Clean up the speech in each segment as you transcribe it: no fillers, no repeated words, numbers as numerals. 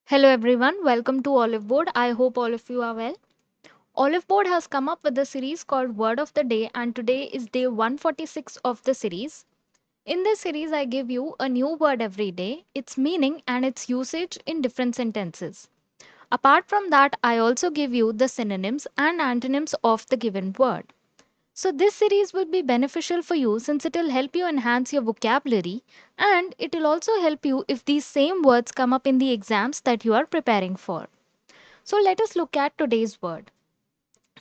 Hello everyone, welcome to Oliveboard. I hope all of you are well. Oliveboard has come up with a series called Word of the Day, and today is day 146 of the series. In this series, I give you a new word every day, its meaning and its usage in different sentences. Apart from that, I also give you the synonyms and antonyms of the given word. So, this series will be beneficial for you since it will help you enhance your vocabulary and it will also help you if these same words come up in the exams that you are preparing for. So let us look at today's word.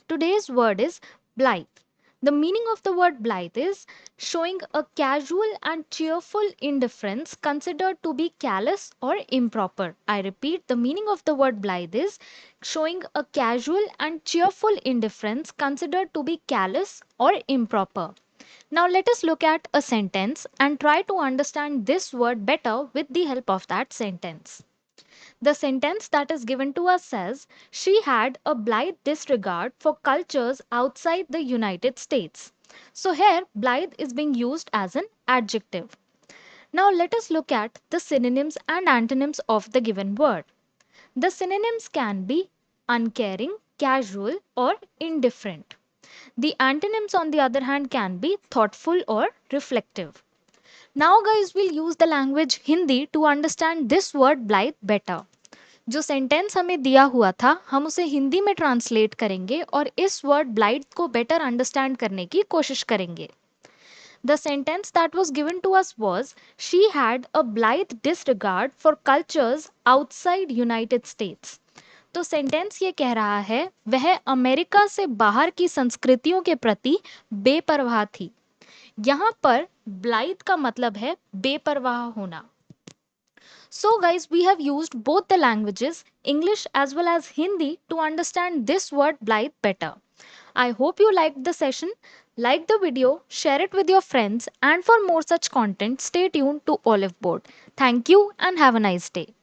Today's word is blithe. The meaning of the word blithe is showing a casual and cheerful indifference considered to be callous or improper. I repeat, the meaning of the word blithe is showing a casual and cheerful indifference considered to be callous or improper. Now let us look at a sentence and try to understand this word better with the help of that sentence. The sentence that is given to us says, she had a blithe disregard for cultures outside the United States. So here, blithe is being used as an adjective. Now let us look at the synonyms and antonyms of the given word. The synonyms can be uncaring, casual, or indifferent. The antonyms, on the other hand, can be thoughtful or reflective. Now, guys, we'll use the language Hindi to understand this word blithe better. जो sentence हमें दिया हुआ था हम उसे हिंदी में translate करेंगे और इस वर्ड ब्लाइट को बेटर अंडरस्टैंड करने की कोशिश करेंगे. The sentence that was given to us was, she had a blithe disregard for cultures outside United States. तो सेंटेंस ये कह रहा है वह अमेरिका से बाहर की संस्कृतियों के प्रति बेपरवाह थी. यहाँ पर ब्लाइथ का मतलब है बेपरवाह होना. So, guys, we have used both the languages, English as well as Hindi, to understand this word blithe better. I hope you liked the session. Like the video, share it with your friends, and for more such content, stay tuned to Oliveboard. Thank you and have a nice day.